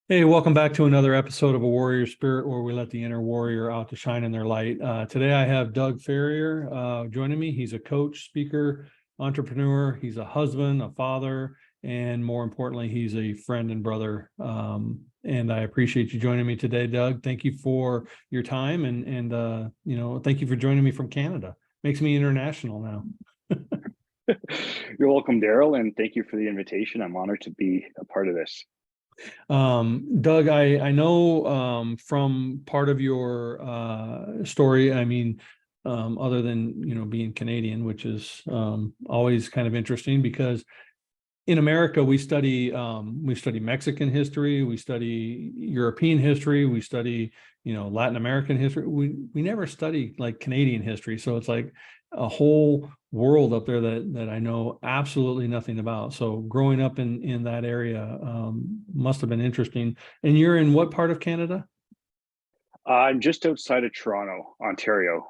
Hey, welcome back to another episode of A Warrior Spirit, where we let the inner warrior out to shine in their light. Today, I have Doug Ferrier joining me. He's a coach, speaker, entrepreneur. He's a husband, a father, and more importantly, he's a friend and brother. And I appreciate you joining me today, Doug. Thank you for your time, and thank you for joining me from Canada. Makes me international now. You're welcome, Daryl, and thank you for the invitation. I'm honored to be a part of this. Doug, I know from part of your story, other than being Canadian, which is always kind of interesting because in America we study Mexican history, we study European history, we study Latin American history. We never study like Canadian history, so it's like a whole world up there that I know absolutely nothing about. So growing up in that area must have been interesting. And you're in what part of Canada? I'm just outside of Toronto, Ontario,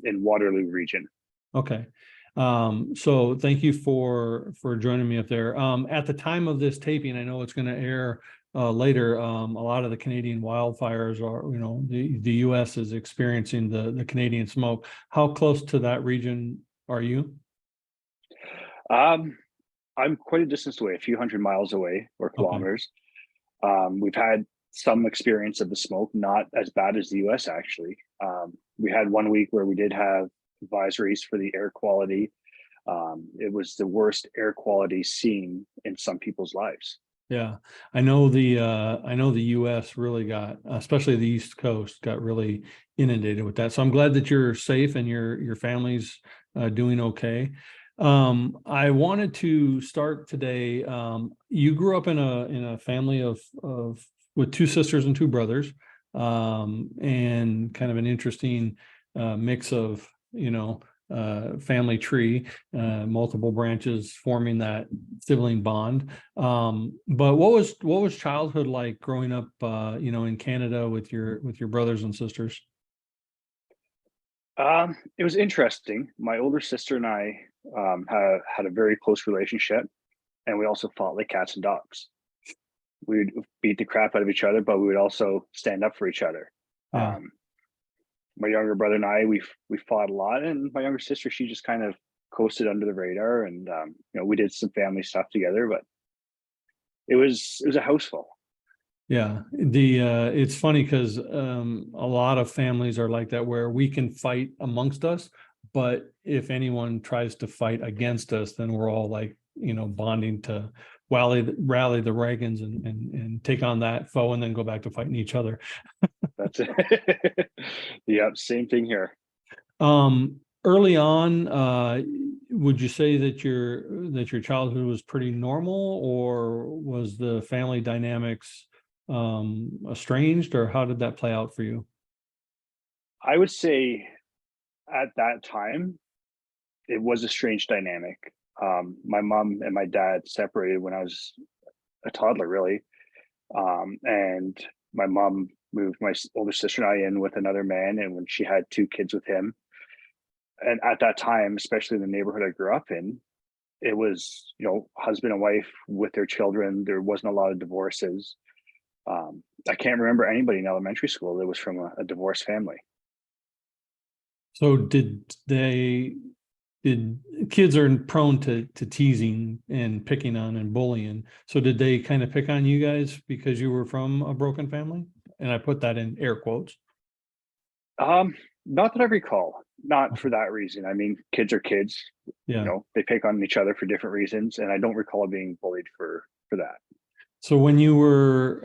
in Waterloo region. Okay. So thank you for joining me up there. At the time of this taping, I know it's going to air later. A lot of the Canadian wildfires are, the U.S. is experiencing the Canadian smoke. How close to that region are you? Um, I'm quite a distance away, a few hundred miles away or Okay. kilometers. We've had some experience of the smoke, not as bad as the US actually. We had one week where we did have advisories for the air quality. It was the worst air quality seen in some people's lives. Yeah, I know the US really got, especially the East Coast, got really inundated with that. So I'm glad that you're safe and your family's doing okay. I wanted to start today. You grew up in a family of with two sisters and two brothers, and kind of an interesting mix of family tree, multiple branches forming that sibling bond. But what was childhood like growing up, in Canada with your brothers and sisters? It was interesting. My older sister and I had a very close relationship, and we also fought like cats and dogs. We would beat the crap out of each other, but we would also stand up for each other. Yeah. Um, my younger brother and I, we fought a lot, and my younger sister, she just kind of coasted under the radar, and we did some family stuff together. But it was a house full. Yeah, the it's funny because a lot of families are like that where we can fight amongst us, but if anyone tries to fight against us, then we're all like, bonding to rally the Reagans and take on that foe and then go back to fighting each other. That's it. Yep, same thing here. Early on, would you say that your childhood was pretty normal, or was the family dynamics estranged, or how did that play out for you? I would say at that time, it was a strange dynamic. My mom and my dad separated when I was a toddler, really. And my mom moved my older sister and I in with another man, and when she had two kids with him, and at that time, especially in the neighborhood I grew up in, it was husband and wife with their children. There wasn't a lot of divorces. I can't remember anybody in elementary school that was from a divorced family. So did kids are prone to teasing and picking on and bullying. So did they kind of pick on you guys because you were from a broken family? And I put that in air quotes. Um, Not that I recall. Not for that reason. I mean, kids are kids. Yeah. They pick on each other for different reasons, and I don't recall being bullied for that. So when you were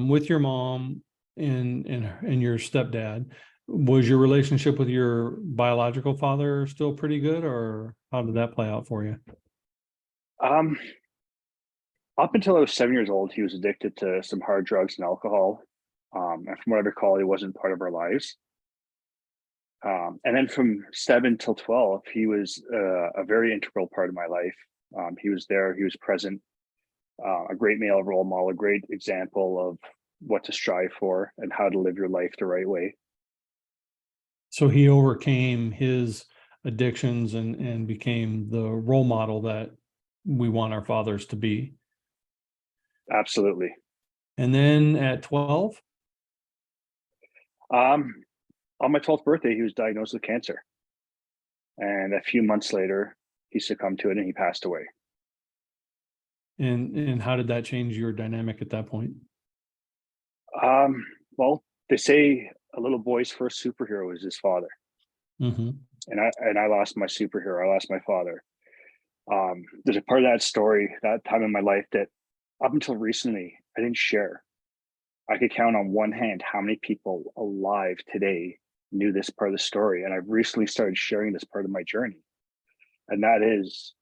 with your mom and your stepdad, was your relationship with your biological father still pretty good, or how did that play out for you? Um, Up until I was 7 years old, he was addicted to some hard drugs and alcohol. And from what I recall, he wasn't part of our lives. And then from 7 till 12, he was a very integral part of my life. He was there, he was present, a great male role model, a great example of what to strive for and how to live your life the right way. So he overcame his addictions and became the role model that we want our fathers to be. Absolutely. And then at 12, Um, on my 12th birthday, he was diagnosed with cancer. And a few months later, he succumbed to it and he passed away. and how did that change your dynamic at that point? Well, they say a little boy's first superhero is his father. Mm-hmm. And I lost my superhero. I lost my father. There's a part of that story, that time in my life, that up until recently I didn't share. I could count on one hand how many people alive today knew this part of the story. And I've recently started sharing this part of my journey. And that is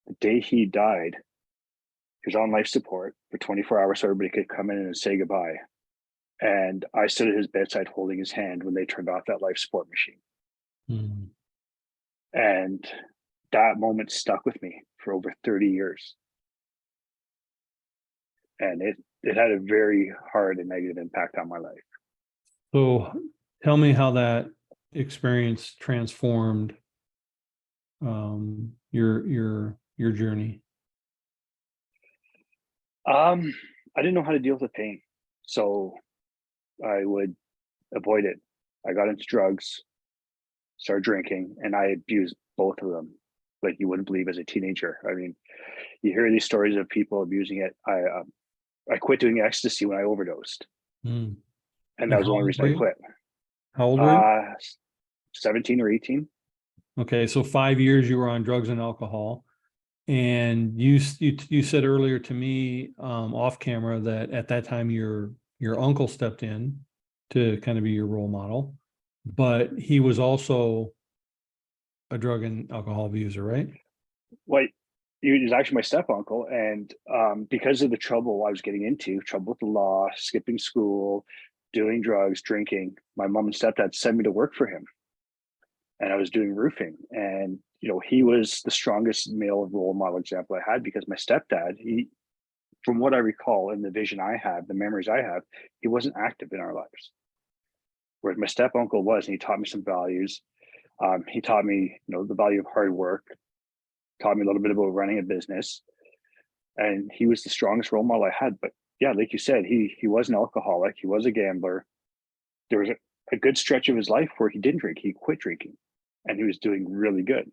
the day he died, he was on life support for 24 hours so everybody could come in and say goodbye. And I stood at his bedside holding his hand when they turned off that life support machine. Mm-hmm. And that moment stuck with me for over 30 years. And it had a very hard and negative impact on my life. So tell me how that experience transformed your journey. I didn't know how to deal with the pain. So I would avoid it. I got into drugs, started drinking, and I abused both of them like you wouldn't believe as a teenager. I mean, you hear these stories of people abusing it. I quit doing ecstasy when I overdosed, Mm. and that And was the only reason I quit. how old were you? Uh 17 or 18. Okay, so 5 years you were on drugs and alcohol. And you said earlier to me off camera that at that time your uncle stepped in to kind of be your role model, but he was also a drug and alcohol abuser, right? Well, he was actually my step uncle, and because of the trouble I was getting into, trouble with the law, skipping school, doing drugs, drinking, my mom and stepdad sent me to work for him, and I was doing roofing. And he was the strongest male role model example I had because my stepdad, he, from what I recall and the vision I have, the memories I have, he wasn't active in our lives. Whereas my step uncle was, and he taught me some values. He taught me, the value of hard work, taught me a little bit about running a business, and he was the strongest role model I had. But yeah, like you said, he was an alcoholic, he was a gambler. There was a good stretch of his life where he didn't drink, he quit drinking, and he was doing really good.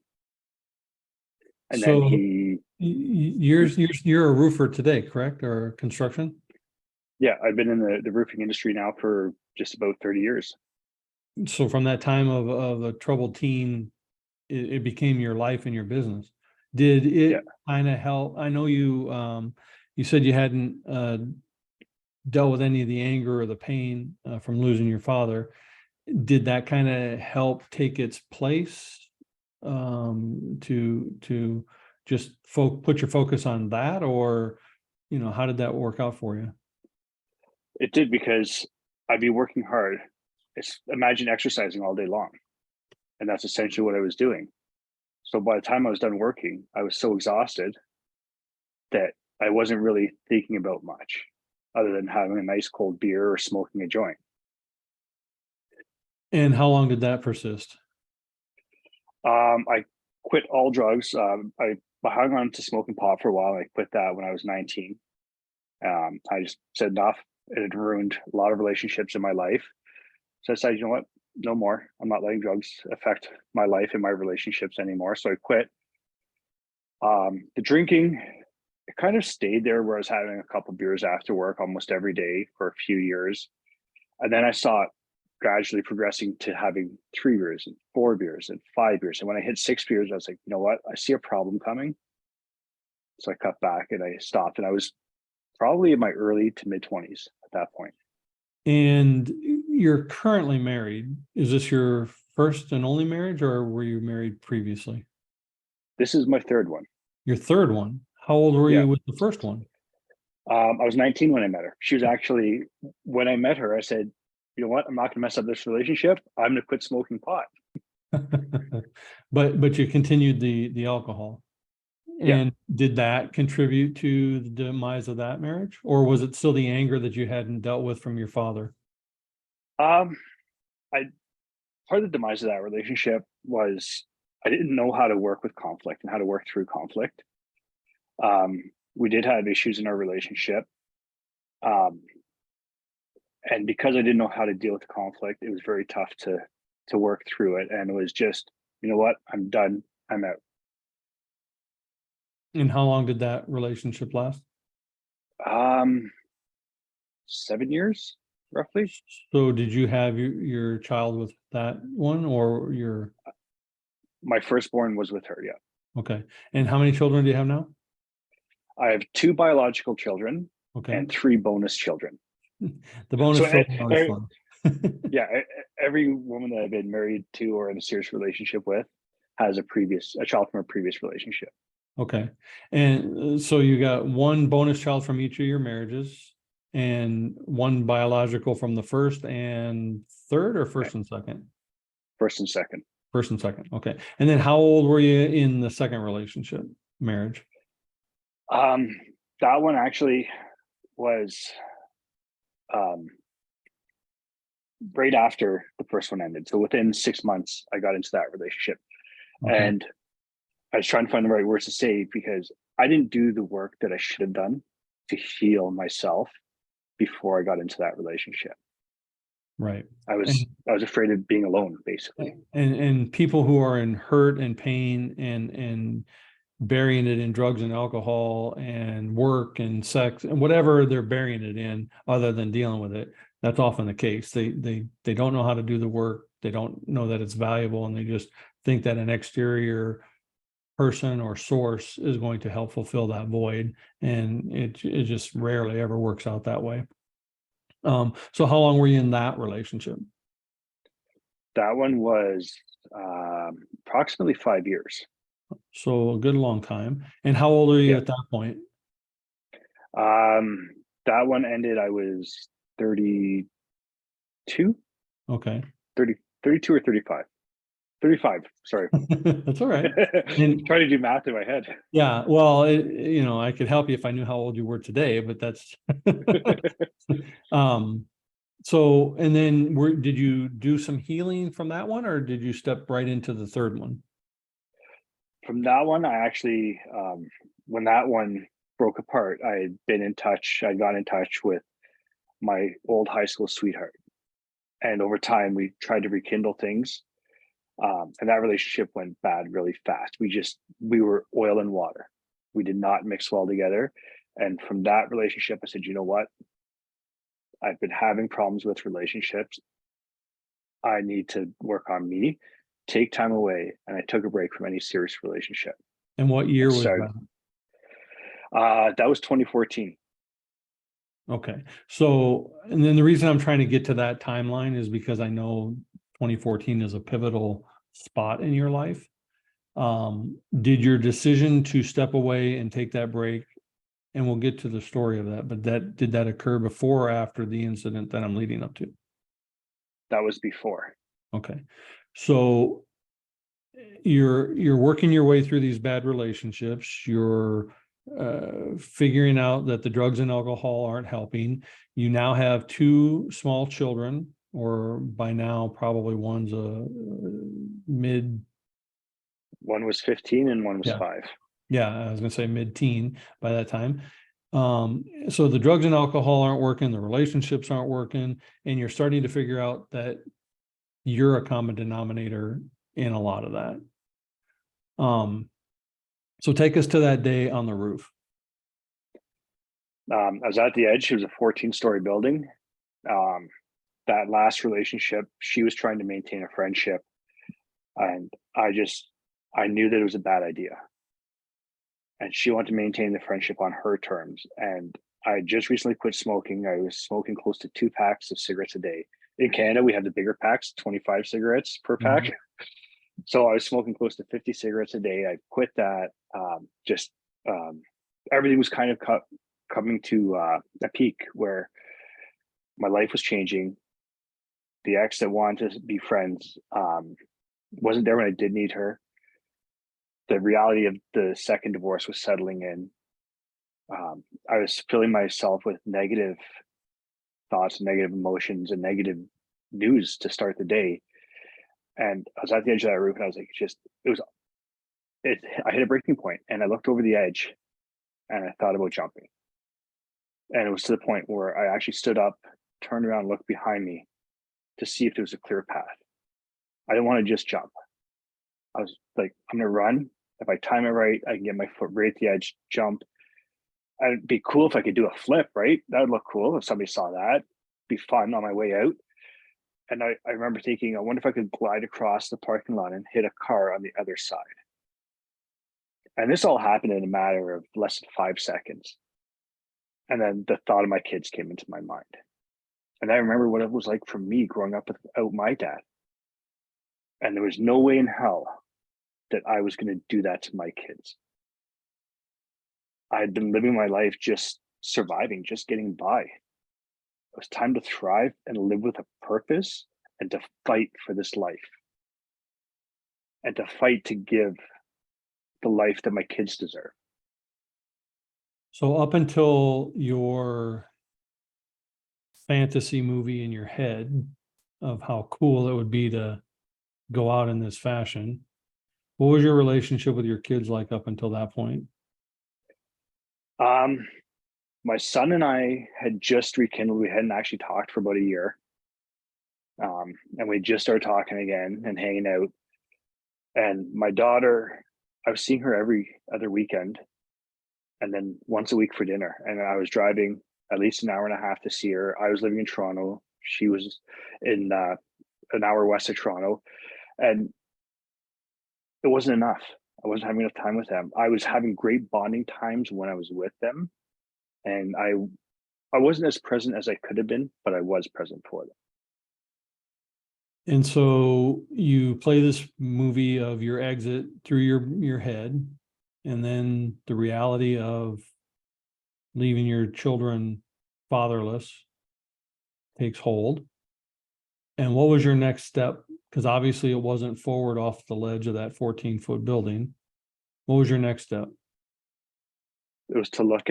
And then So he, you're a roofer today, correct? Or construction? yeah, I've been in the roofing industry now for just about 30 years. So from that time of a troubled teen, it became your life and your business. Did Yeah, it kind of help? I know you said you hadn't dealt with any of the anger or the pain from losing your father. Did that kind of help take its place to just put your focus on that, or how did that work out for you? it did, because I'd be working hard. Imagine exercising all day long. And that's essentially what I was doing. So by the time I was done working, I was so exhausted that I wasn't really thinking about much other than having a nice cold beer or smoking a joint. And how long did that persist? I quit all drugs. I hung on to smoking pot for a while. I quit that when I was 19. I just said enough. It had ruined a lot of relationships in my life. So I decided, you know what? No more. I'm not letting drugs affect my life and my relationships anymore. So I quit. The drinking, it kind of stayed there where I was having a couple beers after work almost every day for a few years. And then I saw it gradually progressing to having 3 beers and 4 beers and 5 beers. And when I hit 6 beers, I was like, you know what? I see a problem coming. So I cut back and I stopped. And I was probably in my early to mid 20s at that point. And you're currently married. Is this your first and only marriage, or were you married previously? This is my third one. Your third one. How old were Yeah. you with the first one? I was 19 when I met her. She was actually, when I met her, I said, you know what? I'm not going to mess up this relationship. I'm going to quit smoking pot. But you continued the alcohol. Yeah. And did that contribute to the demise of that marriage? Or was it still the anger that you hadn't dealt with from your father? Um, I Part of the demise of that relationship was I didn't know how to work with conflict and how to work through conflict. We did have issues in our relationship, Um, and because I didn't know how to deal with conflict, it was very tough to work through it. And it was just, you know what, I'm done. I'm out. And how long did that relationship last? Um, 7 years, roughly. So did you have your child with that one or your, My firstborn was with her. Yeah, okay. And how many children do you have now? I have two biological children Okay. and three bonus children. The bonus So, children are always fun. yeah, every woman that I've been married to or in a serious relationship with has a child from a previous relationship. Okay. And so you got one bonus child from each of your marriages and one biological from the first and third, or first and second? First and second. First and second. Okay. And then how old were you in the second relationship, marriage? Um, that one actually was um, right after the first one ended. So within 6 months, I got into that relationship. Okay. And I was trying to find the right words to say because I didn't do the work that I should have done to heal myself before I got into that relationship. Right. I And was I was afraid of being alone, basically. and people who are in hurt and pain and burying it in drugs and alcohol and work and sex and whatever they're burying it in other than dealing with it, that's often the case. They don't know how to do the work. They don't know that it's valuable, and they just think that an exterior person or source is going to help fulfill that void, and it just rarely ever works out that way. So how long were you in that relationship? That one was approximately 5 years. So a good long time. And how old are you Yeah. at that point? That one ended, I was 32, Okay. 30, 32 or 35. 35, sorry. That's all right. And Trying to do math in my head. yeah, well, I could help you if I knew how old you were today, but that's um so, and then did you do some healing from that one, or did you step right into the third one? From that one, I actually, when that one broke apart, I got in touch with my old high school sweetheart. And over time, we tried to rekindle things. And that relationship went bad really fast. We were oil and water. We did not mix well together. And from that relationship, I said, you know what? I've been having problems with relationships. I need to work on me, take time away. And I took a break from any serious relationship And what and year was started. that? That was 2014. Okay. So, and then the reason I'm trying to get to that timeline is because I know 2014 is a pivotal spot in your life. Did your decision to step away and take that break, and we'll get to the story of that, but did that occur before or after the incident that I'm leading up to? That was before. Okay. So you're working your way through these bad relationships. You're figuring out that the drugs and alcohol aren't helping. You now have two small children, or by now probably one's a mid. One was 15 and one was Yeah, 5. yeah, I was gonna say mid-teen by that time. So the drugs and alcohol aren't working, the relationships aren't working, and you're starting to figure out that you're a common denominator in a lot of that. So take us to that day on the roof. I was at the edge. It was a 14-story building. Um, that last relationship, she was trying to maintain a friendship, and I knew that it was a bad idea. And she wanted to maintain the friendship on her terms. And I just recently quit smoking. I was smoking close to 2 packs of cigarettes a day. In Canada, we have the bigger packs, 25 cigarettes per pack. Mhm. So I was smoking close to 50 cigarettes a day. I quit that. Just everything was kind of coming to a peak where my life was changing. The ex that wanted to be friends wasn't there when I did need her. The reality of the second divorce was settling in. I was filling myself with negative thoughts, negative emotions, and negative news to start the day. And I was at the edge of that roof, and I was like, I hit a breaking point, and I looked over the edge, and I thought about jumping. And it was to the point where I actually stood up, turned around, looked behind me to see if there was a clear path. I didn't want to just jump. I was like, I'm gonna run. If I time it right, I can get my foot right at the edge, jump. It'd be cool if I could do a flip, right? That would look cool if somebody saw that. Be fun on my way out. And I remember thinking, I wonder if I could glide across the parking lot and hit a car on the other side. And this all happened in a matter of less than 5 seconds. And then the thought of my kids came into my mind. And I remember what it was like for me growing up without my dad. And there was no way in hell that I was going to do that to my kids. I had been living my life just surviving, just getting by. It was time to thrive and live with a purpose and to fight for this life and to fight to give the life that my kids deserve. So up until your fantasy movie in your head of how cool it would be to go out in this fashion, what was your relationship with your kids like up until that point? My son and I had just rekindled. We hadn't actually talked for about a year. And we just started talking again and hanging out. And my daughter, I was seeing her every other weekend and then once a week for dinner. And I was driving at least an hour and a half to see her. I was living in Toronto. She was in an hour west of Toronto. And it wasn't enough. I wasn't having enough time with them. I was having great bonding times when I was with them. And I wasn't as present as I could have been, but I was present for them. And so you play this movie of your exit through your head, and then the reality of leaving your children fatherless takes hold. And what was your next step? Because obviously it wasn't forward off the ledge of that 14-foot building. What was your next step? It was to look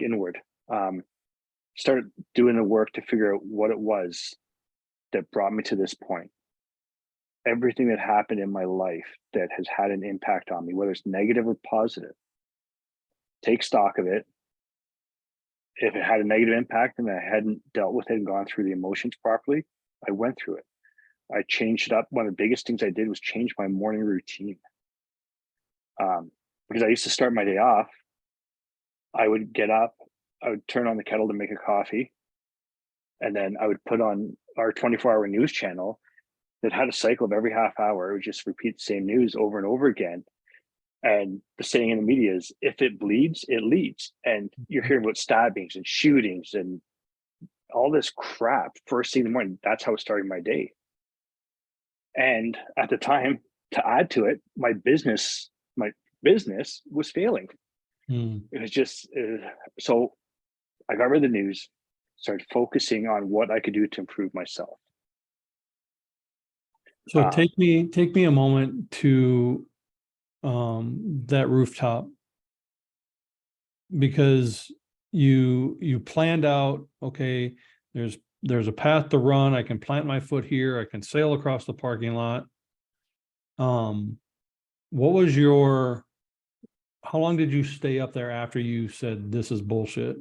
inward, start doing the work to figure out what it was that brought me to this point. Everything that happened in my life that has had an impact on me, whether it's negative or positive, take stock of it. If it had a negative impact and I hadn't dealt with it and gone through the emotions properly, I went through it. I changed it up. One of the biggest things I did was change my morning routine. Because I used to start my day off, I would get up, I would turn on the kettle to make a coffee, and then I would put on our 24-hour news channel that had a cycle of every half hour. It would just repeat the same news over and over again. And the saying in the media is, if it bleeds, it leads. And you're hearing about stabbings and shootings and all this crap first thing in the morning. That's how it started my day. And at the time, to add to it, my business was failing. It was just so I got rid of the news, started focusing on what I could do to improve myself. So take me a moment to that rooftop, because you planned out, okay, there's a path to run. I can plant my foot here. I can sail across the parking lot. What was how long did you stay up there after you said this is bullshit?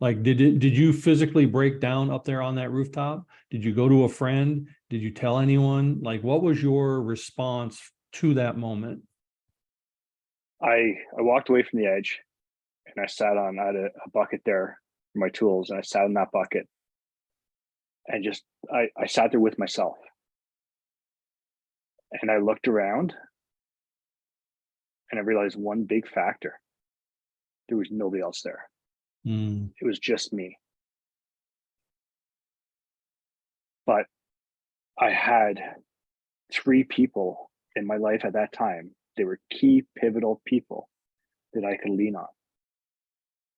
Like, did you physically break down up there on that rooftop? Did you go to a friend? Did you tell anyone? Like, what was your response to that moment? I walked away from the edge and I sat on, I had a bucket there for my tools, and I sat in that bucket and just I sat there with myself. And I looked around and I realized one big factor. There was nobody else there. It was just me. But I had 3 people in my life at that time. They were key pivotal people that I could lean on.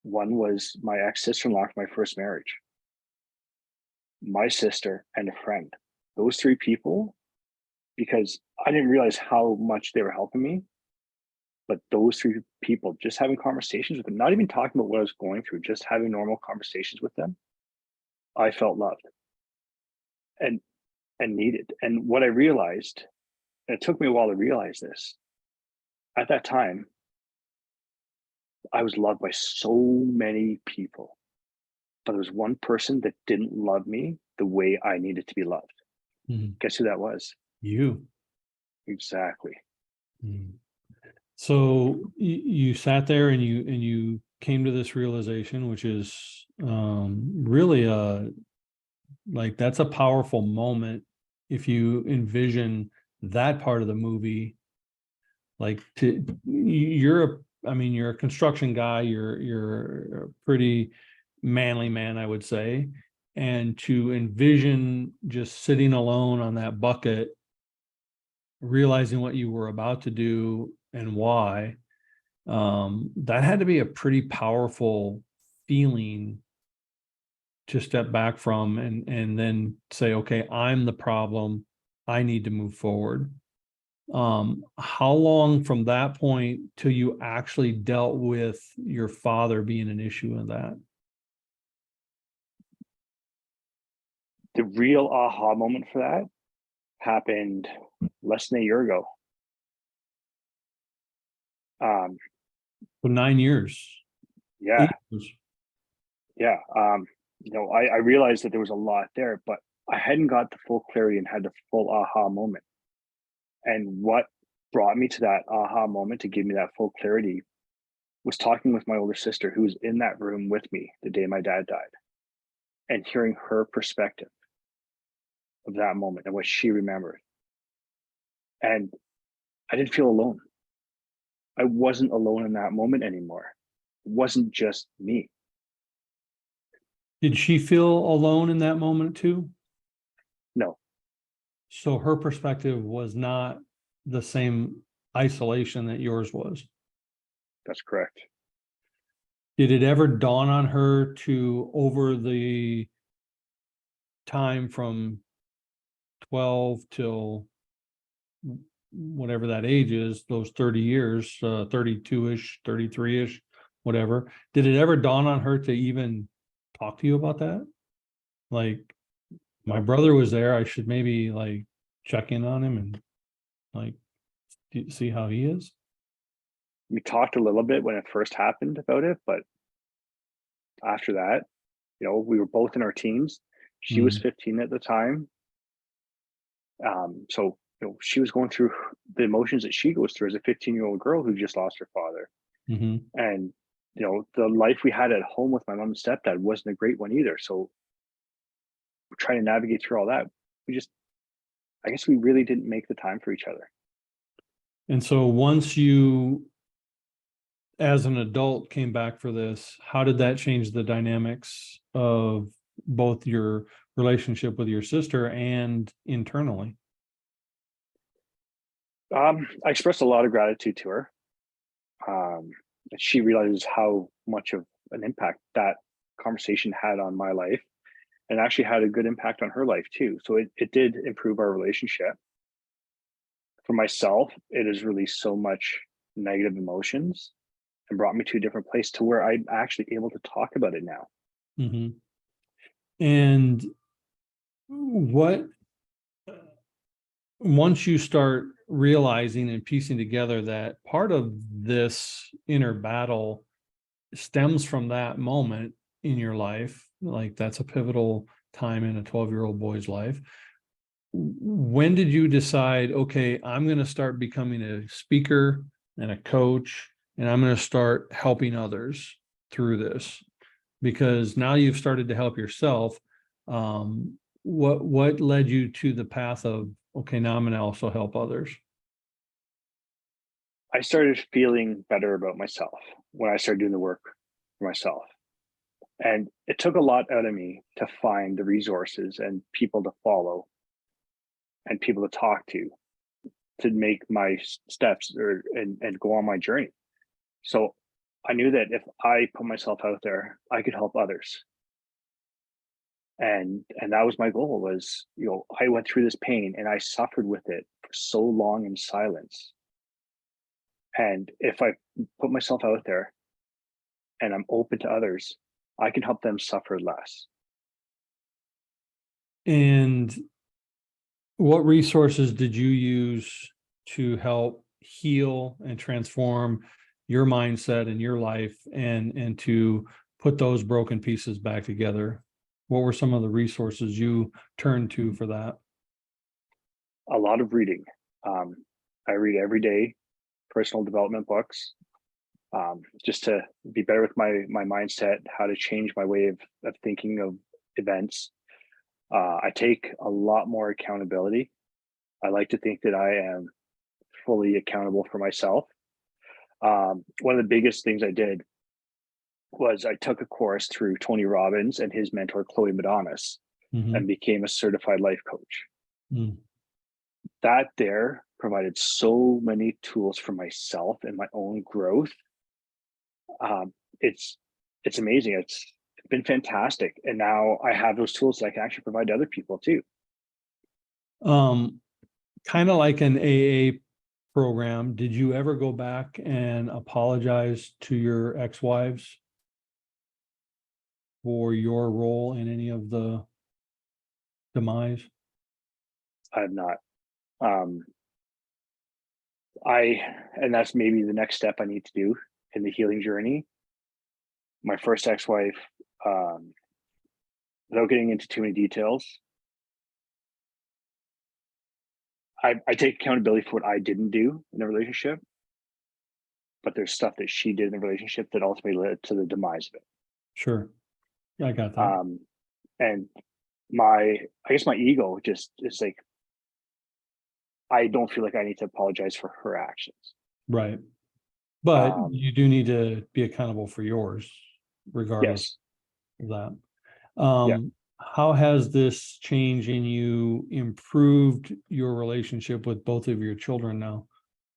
One was my ex-sister-in-law from my first marriage, my sister, and a friend. Those 3 people, because I didn't realize how much they were helping me, but those 3 people, just having conversations with them, not even talking about what I was going through, just having normal conversations with them, I felt loved and needed. And what I realized, and it took me a while to realize this, at that time, I was loved by so many people, but there was one person that didn't love me the way I needed to be loved. Mhm. Guess who that was? You. Exactly. Mhm. So you sat there and you came to this realization, which is really like that's a powerful moment if you envision that part of the movie. Like I mean, you're a construction guy, you're a pretty manly man, I would say. And to envision just sitting alone on that bucket, realizing what you were about to do and why, that had to be a pretty powerful feeling to step back from and then say, okay, I'm the problem. I need to move forward. How long from that point till you actually dealt with your father being an issue in that? The real aha moment for that happened less than a year ago. Um, For 9 years, yeah, 8 years. yeah. I realized that there was a lot there, but I hadn't got the full clarity and had the full aha moment. And what brought me to that aha moment to give me that full clarity was talking with my older sister, who was in that room with me the day my dad died, and hearing her perspective of that moment and what she remembered. And I didn't feel alone. I wasn't alone in that moment anymore. It wasn't just me. Did she feel alone in that moment too? No, So her perspective was not the same isolation that yours was. that's correct. Did it ever dawn on her to, over the time from 12 till whatever that age is, those 30 years, 32-ish, 33-ish, whatever, did it ever dawn on her to even talk to you about that? Like, my No, brother was there, I should maybe like check in on him and like see how he is? we talked a little bit when it first happened about it, but after that, we were both in our teens. She was Mm, 15 at the time. So, she was going through the emotions that she goes through as a 15-year-old girl who just lost her father. mhm. And, the life we had at home with my mom and stepdad wasn't a great one either. So we're trying to navigate through all that. We just, I guess we really didn't make the time for each other. And so once you, as an adult, came back for this, how did that change the dynamics of both your relationship with your sister and internally? I expressed a lot of gratitude to her. Um, and she realizes how much of an impact that conversation had on my life and actually had a good impact on her life too. So it did improve our relationship. For myself, it has released so much negative emotions and brought me to a different place to where I'm actually able to talk about it now. Mhm. And what, once you start realizing and piecing together that part of this inner battle stems from that moment in your life, like that's a pivotal time in a 12-year-old boy's life. When did you decide, okay, I'm going to start becoming a speaker and a coach, and I'm going to start helping others through this? Because now you've started to help yourself. What led you to the path of, okay, now I'm going to also help others? I started feeling better about myself when I started doing the work for myself. And it took a lot out of me to find the resources and people to follow and people to talk to make my steps and go on my journey. So I knew that if I put myself out there, I could help others. And that was my goal was, I went through this pain and I suffered with it for so long in silence. And if I put myself out there and I'm open to others, I can help them suffer less. And what resources did you use to help heal and transform your mindset and your life, and to put those broken pieces back together? What were some of the resources you turned to for that? A lot of reading. Um, I read every day, personal development books, just to be better with my mindset, how to change my way of thinking of events. I take a lot more accountability. I like to think that I am fully accountable for myself. One of the biggest things I did was I took a course through Tony Robbins and his mentor Chloe Madonis, Mm-hmm. and became a certified life coach. Mm. That there provided so many tools for myself and my own growth. Um, it's it's amazing. It's been fantastic, and now I have those tools that I can actually provide to other people too. Um, Kind of like an AA program. Did you ever go back and apologize to your ex-wives for your role in any of the demise? I have not. Um, I and that's maybe the next step I need to do in the healing journey. My first ex-wife, um, without getting into too many details, I take accountability for what I didn't do in the relationship, but there's stuff that she did in the relationship that ultimately led to the demise of it. Sure. I got that. Um, and my, I guess my ego just is like, I don't feel like I need to apologize for her actions. Right. But Um, you do need to be accountable for yours, regardless yes, of that. yeah. How has this change in you improved your relationship with both of your children now?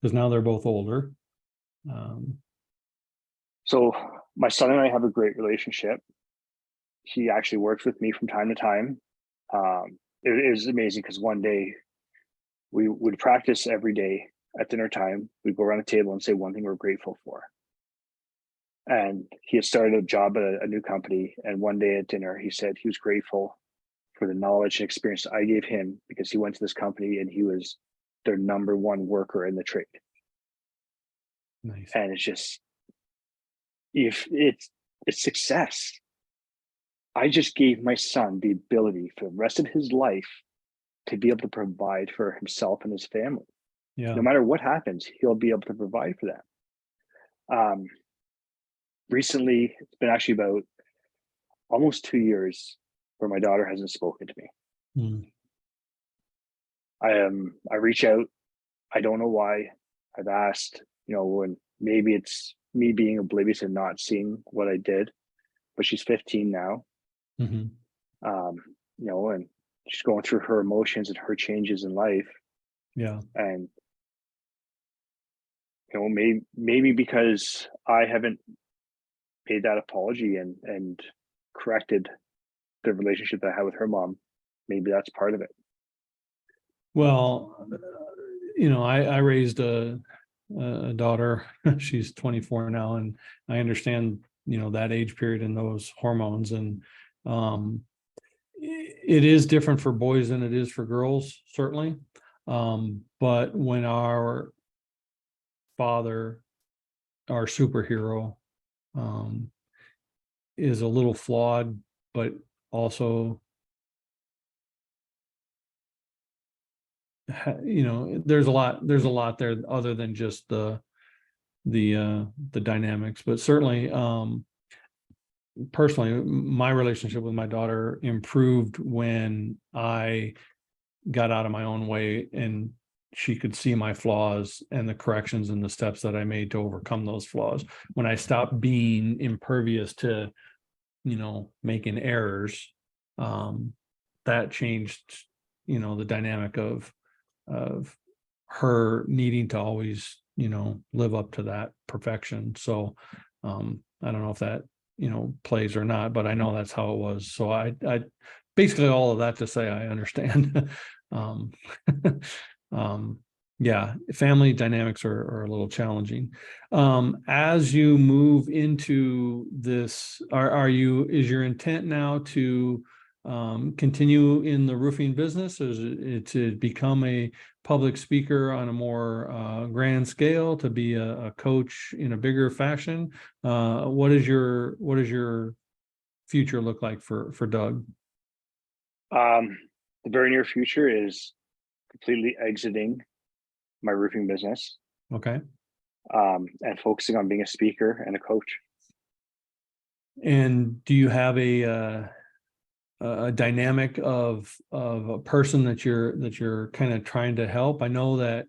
Because now they're both older. Um, So my son and I have a great relationship. He actually works with me from time to time. It is amazing because one day we would practice every day at dinner time. We'd go around the table and say one thing we're grateful for. And he had started a job at a new company. And one day at dinner, he said he was grateful for the knowledge and experience I gave him because he went to this company and he was their number one worker in the trade. nice. And it's just, if it's success. I just gave my son the ability for the rest of his life to be able to provide for himself and his family. Yeah. No matter what happens, he'll be able to provide for them. Um, Recently, it's been actually about almost 2 years where my daughter hasn't spoken to me. Mm. I reach out. I don't know why. I've asked, when maybe it's me being oblivious and not seeing what I did, but she's 15 now. Hmm. Um, and she's going through her emotions and her changes in life. Yeah. And maybe because I haven't made that apology and corrected the relationship that I had with her mom, maybe that's part of it. Well, I raised a daughter. She's 24 now, and I understand, that age period and those hormones. And um, it is different for boys than it is for girls, certainly. But when our father, our superhero, um, is a little flawed, but also, there's a lot there other than just the dynamics. But certainly, personally, my relationship with my daughter improved when I got out of my own way and she could see my flaws and the corrections and the steps that I made to overcome those flaws. When I stopped being impervious to, making errors, um, that changed, the dynamic of her needing to always, live up to that perfection. So I don't know if that, plays or not, but I know that's how it was. So I basically, all of that to say I understand. um, um, yeah, family dynamics are a little challenging. As you move into this, is your intent now to continue in the roofing business? Is it to become a public speaker on a more grand scale, to be a coach in a bigger fashion? What is your future look like for Doug? The very near future is completely exiting my roofing business, Okay. and focusing on being a speaker and a coach. And do you have a dynamic of a person that you're kind of trying to help? I know that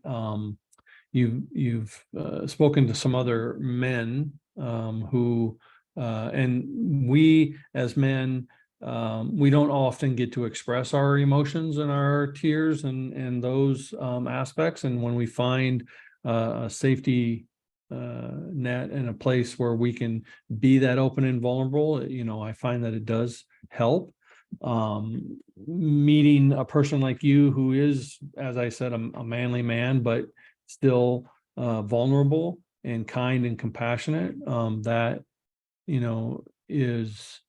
you've spoken to some other men who and we as men, we don't often get to express our emotions and our tears and those aspects. And when we find a safety net and a place where we can be that open and vulnerable, I find that it does help. Meeting a person like you who is, as I said, a manly man, but still vulnerable and kind and compassionate, that is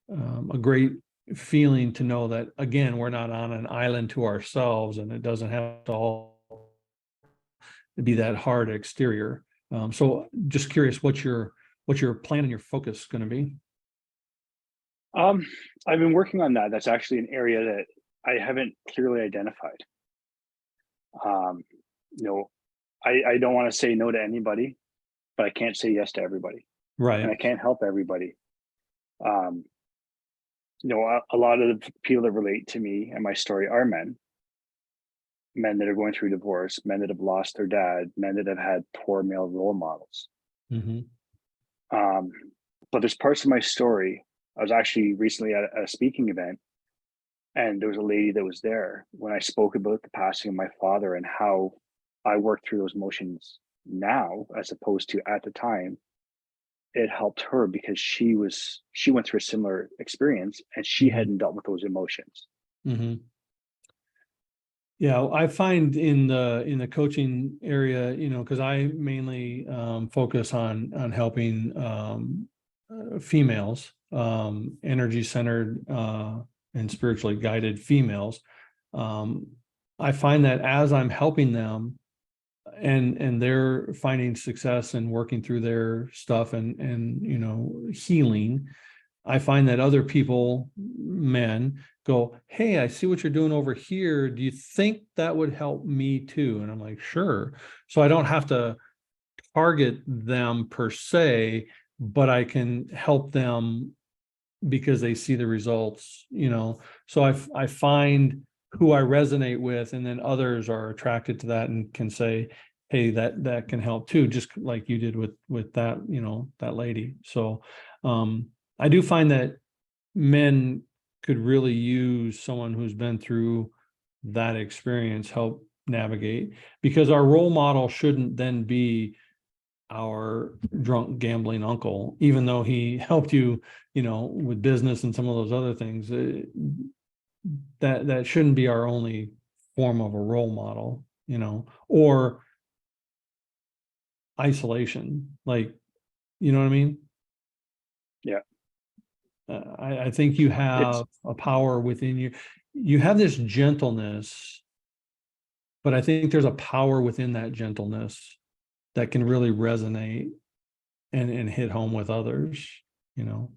a great feeling to know that, again, we're not on an island to ourselves, and it doesn't have to all be that hard exterior. So just curious, what's your plan and your focus going to be? I've been working on that. That's actually an area that I haven't clearly identified. Um, you know, I don't want to say no to anybody, but I can't say yes to everybody, and I Right. can't help everybody. Um, a lot of the people that relate to me and my story are men that are going through divorce, men that have lost their dad, men that have had poor male role models. Mm-hmm. Um, but there's parts of my story. I was actually recently at a speaking event, and there was a lady that was there when I spoke about the passing of my father and how I work through those emotions now, as opposed to at the time. It helped her because she went through a similar experience and she Mm-hmm. hadn't dealt with those emotions. Mm-hmm. Yeah, I find in the coaching area, because I mainly focus on helping females, energy centered and spiritually guided females. Um, I find that as I'm helping them, and they're finding success and working through their stuff and healing, I find that other people, men, go, "Hey, I see what you're doing over here. Do you think that would help me too?" And I'm like, "Sure." So I don't have to target them per se, but I can help them because they see the results. So I find who I resonate with, and then others are attracted to that and can say, "Hey, that can help too," just like you did with that lady. So I do find that men could really use someone who's been through that experience, help navigate, because our role model shouldn't then be our drunk gambling uncle, even though he helped you, with business and some of those other things. That shouldn't be our only form of a role model, or isolation. Like, you know what I mean? Yeah. I think you It's have a power within you. You have this gentleness, but I think there's a power within that gentleness that can really resonate and hit home with others, you know.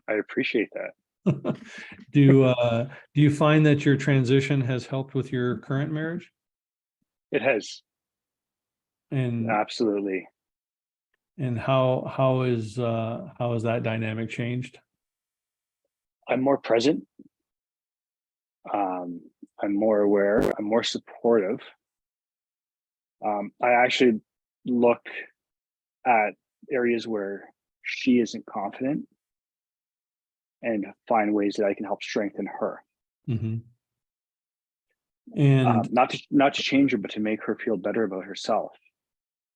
I appreciate that. Do you find that your transition has helped with your current marriage? It has. And Absolutely. how is that dynamic changed? I'm more present. Um, I'm more aware. I'm more supportive. I actually look at areas where she isn't confident and find ways that I can help strengthen her. Hmm. And Not to change her, but to make her feel better about herself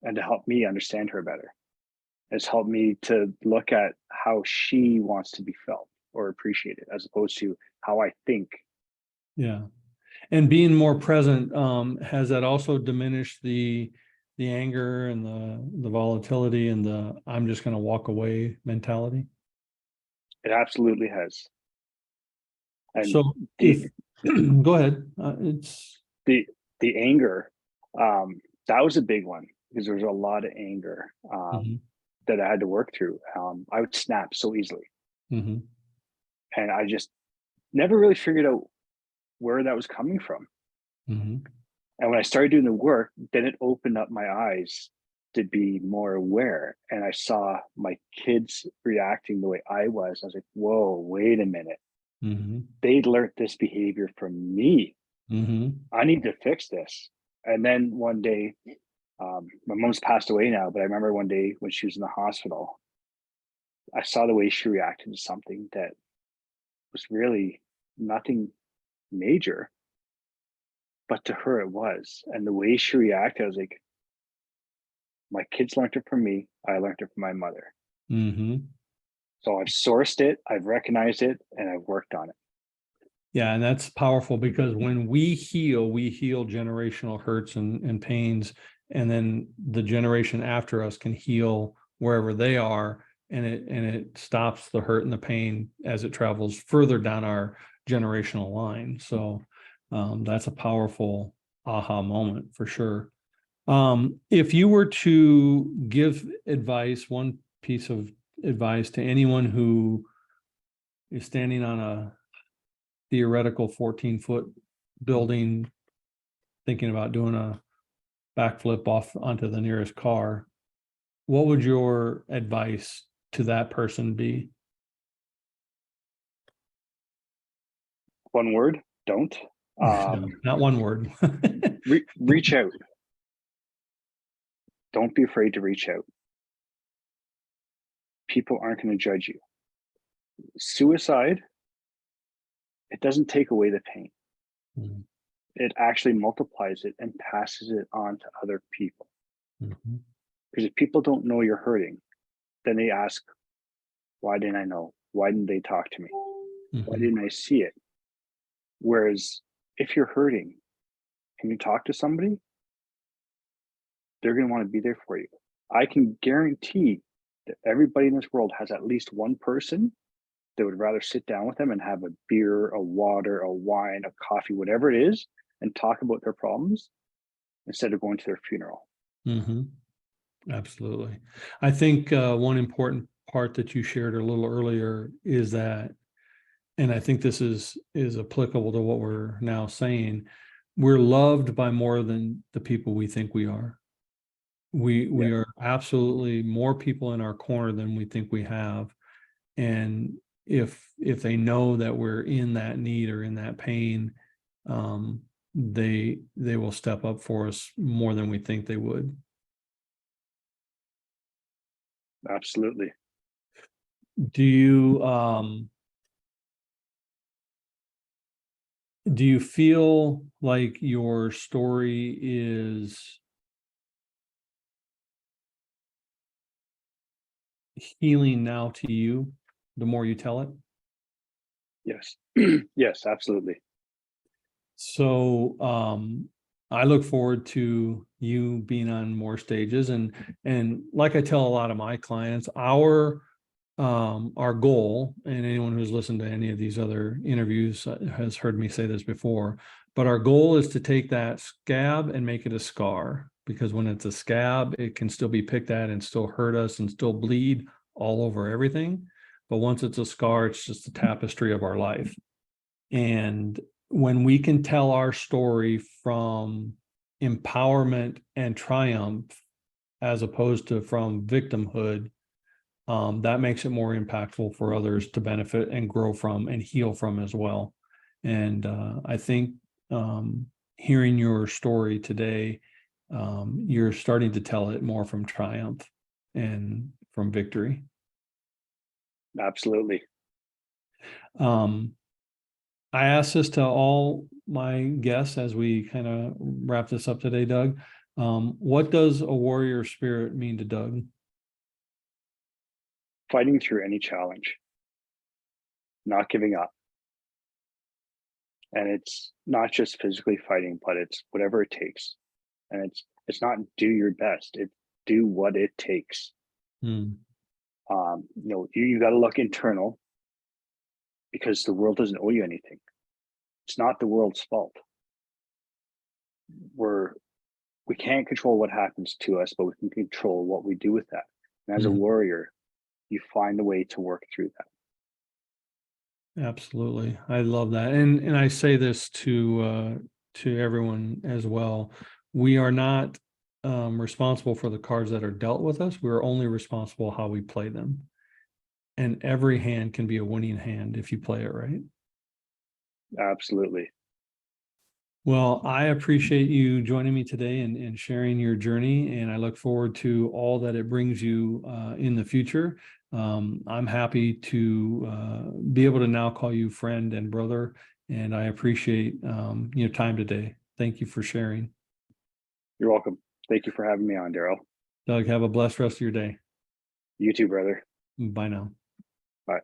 and to help me understand her better. It's helped me to look at how she wants to be felt or appreciated, as opposed to how I think. yeah, and being more present, has that also diminished the anger and the volatility and the "I'm just going to walk away" mentality? It absolutely has. And So the if, go ahead, it's, the the anger, that was a big one because there was a lot of anger mhm, that I had to work through. I would snap so easily, mhm, and I just never really figured out where that was coming from. mhm, And when I started doing the work, then it opened up my eyes to be more aware. And I saw my kids reacting the way I was. I was like, whoa, wait a minute. mhm, They learned this behavior from me. mhm, I need to fix this. And then one day, my mom's passed away now, but I remember one day when she was in the hospital, I saw the way she reacted to something that was really nothing major, but to her it was. And the way she reacted, I was like, my kids learned it from me. I learned it from my mother. mhm. So I've sourced it, I've recognized it, and I've worked on it. Yeah, and that's powerful because when we heal generational hurts and pains, and then the generation after us can heal wherever they are, and it stops the hurt and the pain as it travels further down our generational line. So that's a powerful aha moment for sure. If you were to give advice, one piece of advice to anyone who is standing on a theoretical 14-foot building, thinking about doing a backflip off onto the nearest car, what would your advice to that person be? One word, don't. No, not one word. Reach out. Don't be afraid to reach out. People aren't going to judge you. Suicide, it doesn't take away the pain. Mhm, It actually multiplies it and passes it on to other people. mhm, Because if people don't know you're hurting, then they ask, why didn't I know? Why didn't they talk to me? Why mhm, didn't I see it? Whereas if you're hurting and you talk to somebody, they're going to want to be there for you. I can guarantee that everybody in this world has at least one person that would rather sit down with them and have a beer, a water, a wine, a coffee, whatever it is, and talk about their problems instead of going to their funeral. mhm. Absolutely. I think one important part that you shared a little earlier is that, and I think this is applicable to what we're now saying, we're loved by more than the people we think we are. We Yes, are absolutely more people in our corner than we think we have. And if they know that we're in that need or in that pain, um, they will step up for us more than we think they would. absolutely. Do you do you feel like your story is healing now to you the more you tell it? Yes. Yes, absolutely. So I look forward to you being on more stages, and like I tell a lot of my clients, our goal, and anyone who's listened to any of these other interviews has heard me say this before, but our goal is to take that scab and make it a scar, because when it's a scab, it can still be picked at and still hurt us and still bleed all over everything. But once it's a scar, it's just a tapestry of our life. And when we can tell our story from empowerment and triumph, as opposed to from victimhood, that makes it more impactful for others to benefit and grow from and heal from as well. And I think hearing your story today, you're starting to tell it more from triumph and from victory. Absolutely. Um, I ask this to all my guests as we kind of wrap this up today, Doug. What does a warrior spirit mean to Doug? Fighting through any challenge, not giving up. And it's not just physically fighting, but it's whatever it takes. And it's not do your best, it's do what it takes. Hmm. You got to look internal, because the world doesn't owe you anything. It's not the world's fault. We can't control what happens to us, but we can control what we do with that. And as a warrior, you find a way to work through that. Absolutely. I love that. And I say this to everyone as well. We are not responsible for the cards that are dealt with us. We're only responsible how we play them. And every hand can be a winning hand if you play it right. Absolutely. Well, I appreciate you joining me today and sharing your journey, and I look forward to all that it brings you in the future. I'm happy to be able to now call you friend and brother, and I appreciate your time today. Thank you for sharing. You're welcome. Thank you for having me on, Daryl. Doug, have a blessed rest of your day. You too, brother. Bye now. Bye.